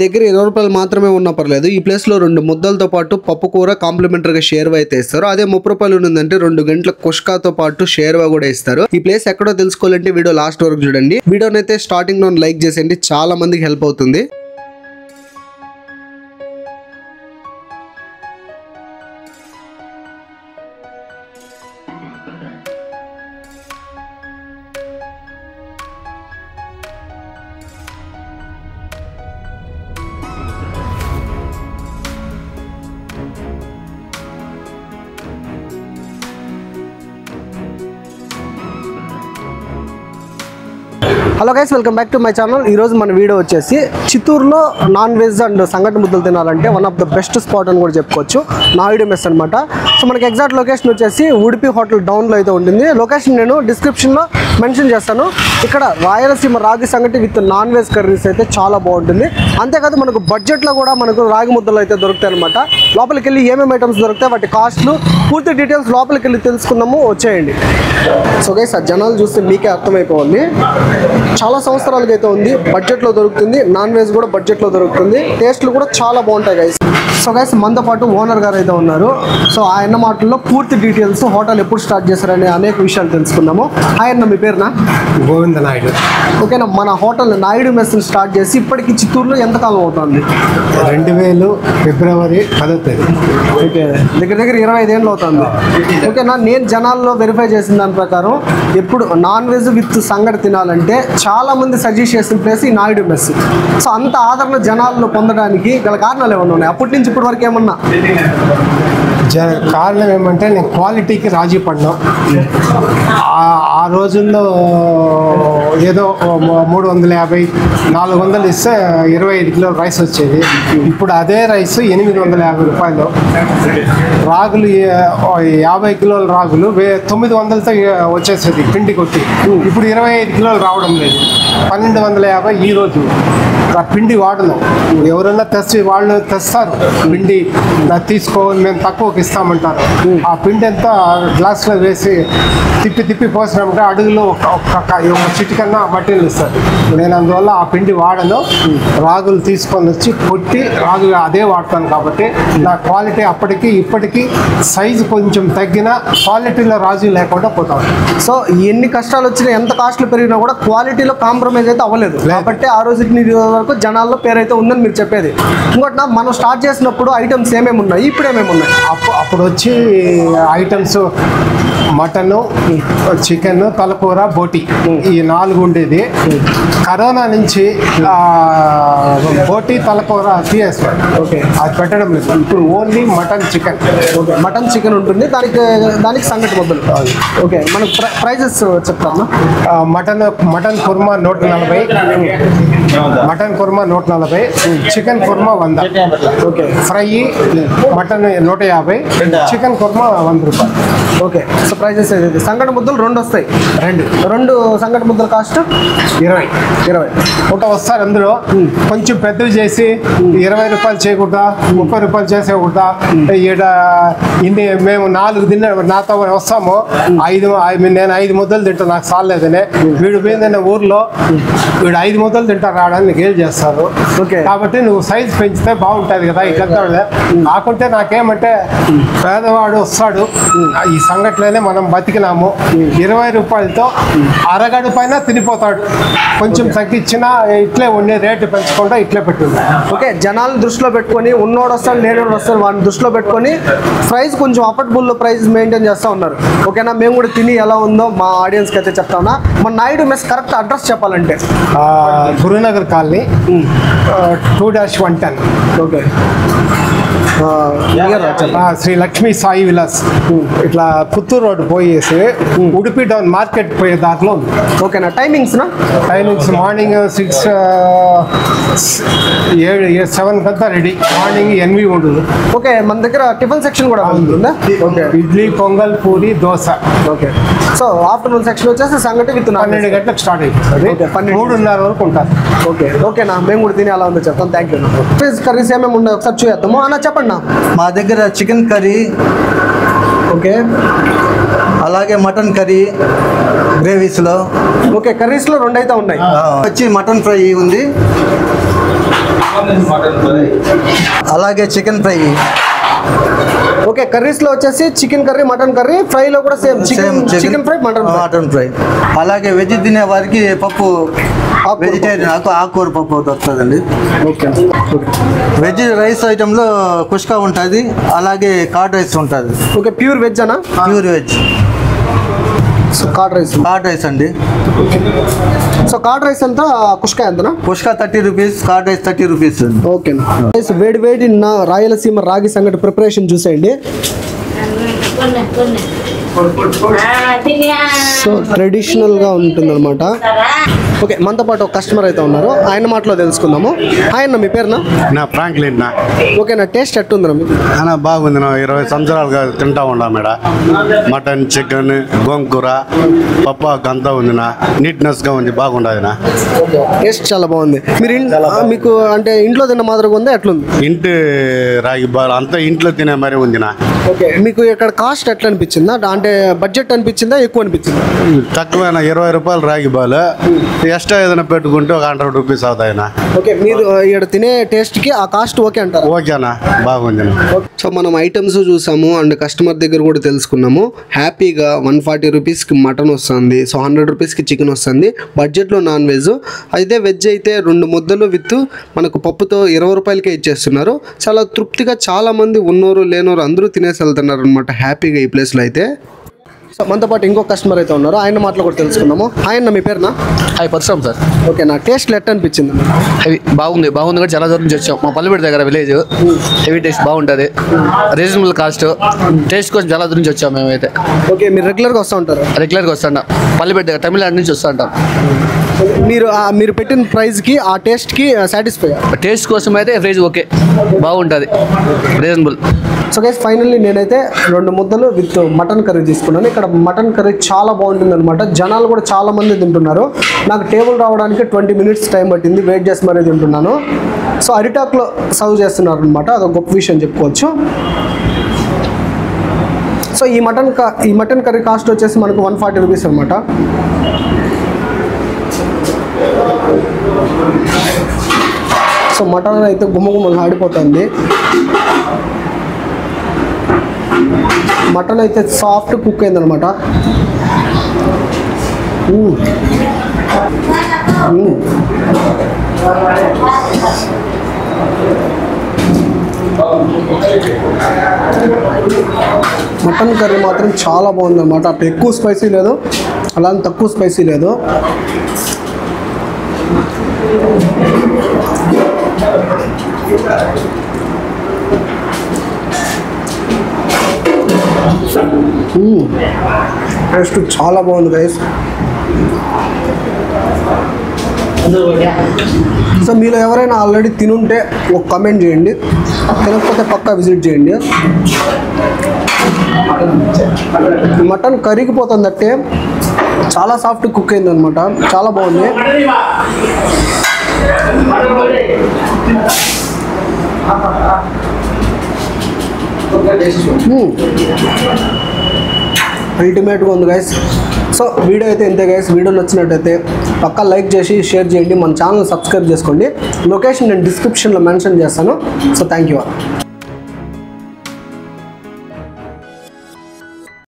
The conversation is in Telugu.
దగ్గర 20 రూపాయలు మాత్రమే ఉన్నా పర్లేదు, ఈ ప్లేస్ లో 2 ముద్దలతో పాటు పప్పు కూర కాంప్లిమెంటరీగా షేర్వా అయితే ఇస్తారు. అదే 30 రూపాయలు ఉందంటే 2 గంటల కుష్కాతో పాటు షేర్వా కూడా ఇస్తారు. ఈ ప్లేస్ ఎక్కడో తెలుసుకోవాలంటే వీడియో లాస్ట్ వరకు చూడండి. వీడియోనైతే స్టార్టింగ్ లో లైక్ చేసేయండి, చాలా మందికి హెల్ప్ అవుతుంది. Hello guys, welcome back to my channel. ఈరోజు మన వీడియో వచ్చేసి చిత్తూరులో నాన్ వెజ్ అండ్ సంగటి ముద్దలు తినాలంటే one of the best spot అని కూడా చెప్పుకోవచ్చు, నాయుడు మెస్ అనమాట. సో మనకి ఎగ్జాక్ట్ లొకేషన్ వచ్చేసి ఉడిపి హోటల్ డౌన్లో అయితే ఉంటుంది. లొకేషన్ నేను డిస్క్రిప్షన్లో మెన్షన్ చేస్తాను. ఇక్కడ రాయలసీమ రాగి సంగటి విత్ నాన్ వెజ్ కర్రీస్ అయితే చాలా బాగుంటుంది. అంతేకాదు మనకు బడ్జెట్లో కూడా మనకు రాగి ముద్దలు అయితే దొరుకుతాయి అనమాట. లోపలికి వెళ్ళి ఏమేమి ఐటమ్స్ దొరుకుతాయి, వాటి కాస్ట్లు, పూర్తి డీటెయిల్స్ లోపలికి వెళ్ళి తెలుసుకుందాము, వచ్చేయండి. సో గైస్, ఆ జనాలు చూస్తే మీకే అర్థమైపోవాలి. చాలా సంవత్సరాలకి అయితే ఉంది, బడ్జెట్లో దొరుకుతుంది. నాన్ వెజ్ కూడా బడ్జెట్లో దొరుకుతుంది. టేస్ట్లు కూడా చాలా బాగుంటాయి గైస్. సో గైస్, మనతో పాటు ఓనర్ గారు అయితే ఉన్నారు. సో ఆయన మాటల్లో పూర్తి డీటెయిల్స్, హోటల్ ఎప్పుడు స్టార్ట్ చేశారనే అనేక విషయాలు తెలుసుకుందాము. ఆయన మీ పేరునా? గోవింద నాయుడు. ఓకేనా, మన హోటల్ నాయుడు మెస్ స్టార్ట్ చేసి ఇప్పటికి చిత్తూరులో ఎంతకాలం అవుతుంది? 2000 ఫిబ్రవరి 10వ. ఓకే, దగ్గర దగ్గర 25 ఏళ్ళు అవుతుంది. ఓకేనా, నేను జనాల్లో వెరిఫై చేసిన దాని ప్రకారం ఎప్పుడు నాన్ వెజ్ విత్ సంగటి తినాలంటే చాలా మంది సజెస్ట్ చేసిన ప్లేస్ ఈ నాయుడు మెస్. సో అంత ఆదరణ జనాల్లో పొందడానికి గల కారణాలు ఏమన్నా ఉన్నాయి అప్పటి నుంచి ఇప్పటి వరకు ఏమన్నా? కారణం ఏమంటే నేను క్వాలిటీకి రాజీ పడ్డాం. ఆ రోజుల్లో ఏదో 350 400 ఇస్తే 25 కిలోల రైస్ వచ్చేది. ఇప్పుడు అదే రైస్ 850 రూపాయలు. రాగులు 50 కిలోల రాగులు 900తో వచ్చేసేది పిండి కొట్టి. ఇప్పుడు 25 కిలోలు రావడం లేదు. 1250 ఈరోజు. ఆ పిండి వాడను. ఎవరన్నా వాళ్ళు తెస్తారు పిండి, తీసుకోవాలి మేము తక్కువకి ఇస్తామంటారు. ఆ పిండి అంతా గ్లాస్లో వేసి తిప్పి పోసినామంటే అడుగులో ఒక చిటికన్నా మట్టిలు ఇస్తారు. నేను అందువల్ల ఆ పిండి వాడను. రాగులు తీసుకొని వచ్చి కొట్టి రాగులు అదే వాడతాను. కాబట్టి నా క్వాలిటీ అప్పటికి ఇప్పటికీ సైజు కొంచెం తగ్గినా క్వాలిటీలో రాజీ లేకుండా పోతాను. సో ఎన్ని కష్టాలు వచ్చినా, ఎంత కాస్ట్లు పెరిగినా కూడా క్వాలిటీలో కాంప్రమైజ్ అయితే అవ్వలేదు. కాబట్టి ఆ రోజుకి వరకు జనాల్లో పేరైతే ఉందని మీరు చెప్పేది. ఇంకోటి, మనం స్టార్ట్ చేసినప్పుడు ఐటమ్స్ ఏమేమి ఉన్నాయి, ఇప్పుడు ఏమేమి ఉన్నాయి? అప్పుడు వచ్చి ఐటమ్స్ మటను, చికెన్, తలకూర, బోటి, ఈ 4 ఉండేది. కరోనా నుంచి బోటి, తలకూర తీసేస్తారు. ఓకే, అది పెట్టడం లేదు. ఇప్పుడు only mutton, chicken. Okay, mutton chicken ఉంటుంది, దానికి సంగటి ముద్దలు. ఓకే, మనకు ప్రైజెస్ చెప్తాను. Mutton korma 140, mutton korma 140, chicken korma 100. Okay, fry mutton 150, chicken korma 100 రూపాయలు. ఓకే, సో ప్రైజెస్ ఏదైతే సంగటి ముద్దలు 2 వస్తాయి. రెండు సంగటి ముద్దల కాస్ట్ 20. ఒక వస్తారు. అందులో కొంచెం పెద్దవి చేసి 20 రూపాయలు చేయకూడదా, 30 రూపాయలు చేసేకూడదా? ఈడ ఇన్ని మేము 4 నాతో వస్తాము. నేను 5 ముద్దలు తింటా, నాకు చాలేదనే. వీడు పోయిందనే ఊర్లో వీడు 5 ముద్దలు తింటారు, రావడానికి గేలు చేస్తారు. కాబట్టి నువ్వు సైజ్ పెంచితే బాగుంటుంది కదా. ఇట్లా కాకుంటే నాకేమంటే పేదవాడు వస్తాడు, ఈ సంగట్లోనే మనం బతికినాము. 20 రూపాయలతో అరగడు పైన తినిపోతాడు. కొంచెం తగ్గించినా ఇట్లే ఉండే రేటు పెంచకుండా ఇట్లే పెట్టుంది. ఓకే, జనాలు దృష్టిలో పెట్టుకొని ఉన్నోడు వస్తాడు, లేనివాడు వస్తాడు, వాడిని దృష్టిలో పెట్టుకొని ప్రైస్ కొంచెం అఫోర్డబుల్ ప్రైస్ మెయింటైన్ చేస్తూ ఉన్నారు. ఓకేనా, మేము కూడా తిని ఎలా ఉందో మా ఆడియన్స్కి అయితే చెప్తామన్నా. మన నాయుడు మెస్ కరెక్ట్ అడ్రస్ చెప్పాలంటే గురునగర్ కాలనీ 2-110. ఓకే, శ్రీ లక్ష్మీ సాయి విలాస్. ఇట్లా పుత్తూరు రోడ్ పోయేసి ఉడిపి డౌన్ మార్కెట్ పోయే దారిలో ఉంది. ఓకేనా, టైమింగ్స్ మార్నింగ్ 7 కంతా రెడీ. మార్నింగ్ 8 ఉంటుంది. ఓకే, మన దగ్గర టిఫిన్ సెక్షన్ కూడా ఉంటుందా? Okay, idli, pongal, puri, dosa. Okay, so afternoon section వచ్చేసి సంగటి విత్ 12 గంటలకు స్టార్ట్ అయిపోతుంది. 3:30 వరకు ఉంటారు. ఓకేనా, మేము కూడా తిని అలా ఉందో చెప్తాం. Thank you. ఫిష్ కర్రీస్ ఏమేమి ఉండవు ఒకసారి చూద్దాము అన్న, చెప్పండి. మా దగ్గర చికెన్ కర్రీ, ఓకే, అలాగే మటన్ కర్రీ గ్రేవీస్లో. ఓకే, కర్రీస్లో 2 అయితే ఉన్నాయి. వచ్చి మటన్ ఫ్రై ఉంది, అలాగే చికెన్ ఫ్రై. ఓకే, కర్రీస్లో వచ్చేసి చికెన్ కర్రీ, మటన్ కర్రీ, ఫ్రైలో కూడా same chicken fry, mutton fry. అలాగే వెజ్ తినే వారికి పప్పు, వెజిటేరియన్ ఆకుకూర పప్పు దొరుకుతుందండి. ఓకే. వెజ్ రైస్ ఐటెంలో కుష్కా ఉంటుంది, అలాగే కార్డ్ రైస్ ఉంటుంది. ఓకే, ప్యూర్ వెజ్ అనా? Pure veg. So curd rice అండి. సో కార్డ్ రైస్ అంతా కుష్కా ఎంతనా? కుష్కా 30 rupees, curd rice 30 rupees. Okay. వేడి రాయలసీమ రాగి సంగటి ప్రిపరేషన్ చూసేయండి. సో ట్రెడిషనల్గా ఉంటుందన్నమాట. ఓకే, మనతో పాటు ఒక కస్టమర్ అయితే ఉన్నారు, ఆయన మాటలో తెలుసుకుందాము. ఆయన మీ పేరునా? నా ఫ్రాంక్లిన్. ఓకే, నా టేస్ట్ ఎట్టుందిరా మీకు? బాగుంది. 20 సంవత్సరాలుగా తింటా ఉన్నా మేడ. మటన్, చికెన్, గోంగూర, పప్పు అంతా ఉంది. నీట్నెస్గా ఉంది, బాగుండదు. టేస్ట్ చాలా బాగుంది. మీకు అంటే ఇంట్లో తిన్న మాదిరిగా ఉందా, ఎట్లుంది? ఇంటి రాగి బాల్ అంతా ఇంట్లో తినే మరీ ఉంది. ఓకే, మీకు ఇక్కడ కాస్ట్ ఎట్లా అనిపించిందా? అంటే బడ్జెట్ అనిపించిందా, ఎక్కువ అనిపించిందా? తక్కువైన 20 రూపాయలు రాగి బాల్. ఎక్స్ట్రా ఏదైనా పెట్టుకుంటే ఒక 100 రూపీస్ అవుతాయి. ఓకే, మీరు ఇక్కడ తినే టేస్ట్కి ఆ కాస్ట్ ఓకే అంటారు? ఓకేనా, బాగుంది. సో మనం ఐటమ్స్ చూసాము అండ్ కస్టమర్ దగ్గర కూడా తెలుసుకున్నాము. హ్యాపీగా 140 రూపీస్కి మటన్ వస్తుంది, సో 100 రూపీస్కి చికెన్ వస్తుంది. బడ్జెట్లో నాన్ వెజ్ అయితే, వెజ్ అయితే 2 ముద్దలు విత్ మనకు పప్పుతో 20 రూపాయలకే ఇచ్చేస్తున్నారు. చాలా తృప్తిగా చాలామంది ఉన్నోరు లేనోరు అందరూ తినేసి వెళ్తున్నారు అనమాట హ్యాపీగా ఈ ప్లేస్లో అయితే. సో మనతో పాటు ఇంకో కస్టమర్ అయితే ఉన్నారు, ఆయన మాటలు కూడా తెలుసుకున్నాము. ఆయన మీ పేరునా? Hi, Parashuram sir. ఓకే, నా టేస్ట్ ఎట్లా అనిపించింది? హెవీ బాగుంది కూడా చాలా దూరం నుంచి వచ్చాం. మా పల్లెపేట దగ్గర విలేజ్. హెవీ టేస్ట్ బాగుంటుంది, రీజనబుల్ కాస్ట్. టేస్ట్ కోసం చాలా దూరం నుంచి వచ్చాం మేమైతే. ఓకే, మీరు రెగ్యులర్గా వస్తూ ఉంటారు? రెగ్యులర్గా వస్తాం, పల్లెపేట దగ్గర తమిళనాడు నుంచి వస్తూ ఉంటాం. మీరు పెట్టిన ప్రైస్కి ఆ టేస్ట్కి సాటిస్ఫై? టేస్ట్ కోసం అయితే ప్రైస్ ఓకే, బాగుంటుంది, రీజనబుల్. సో గైస్, ఫైనల్లీ నేనైతే 2 ముద్దలు విత్ మటన్ కర్రీ తీసుకున్నాను. ఇక్కడ మటన్ కర్రీ చాలా బాగుంటుంది అనమాట. జనాలు కూడా చాలా మంది తింటున్నారు. నాకు టేబుల్ రావడానికి 20 మినిట్స్ టైం పట్టింది, వెయిట్ చేసి మరీ తింటున్నాను. సో అరిటాక్లో సర్వ్ చేస్తున్నారు అనమాట, అదొక గొప్ప విషయం చెప్పుకోవచ్చు. సో ఈ మటన్ కర్రీ కాస్ట్ వచ్చేసి మనకు 140 రూపీస్ అనమాట. సో మటన్ అయితే గుమ్మగుమ్మలు ఆడిపోతుంది. మటన్ అయితే సాఫ్ట్ కుక్ అయిందనమాట. మటన్ కర్రీ మాత్రం చాలా బాగుందన్నమాట. అటు ఎక్కువ స్పైసీ లేదు, అలా తక్కువ స్పైసీ లేదు. టేస్ట్ చాలా బాగుంది గైస్. సో మీలో ఎవరైనా ఆల్రెడీ తినుంటే ఒక కామెంట్ చేయండి, తినకపోతే పక్కా విజిట్ చేయండి. మటన్ కరిగిపోతుంది అంటే చాలా సాఫ్ట్ కుక్ అయింది అనమాట, చాలా బాగుంది. అల్టిమేట్గా ఉంది గైస్. సో వీడియో అయితే ఇంతే గైస్. వీడియో నచ్చినట్టయితే పక్కా లైక్ చేసి షేర్ చేయండి, మన ఛానల్ సబ్స్క్రైబ్ చేసుకోండి. లొకేషన్ నేను డిస్క్రిప్షన్లో మెన్షన్ చేస్తాను. So thank you.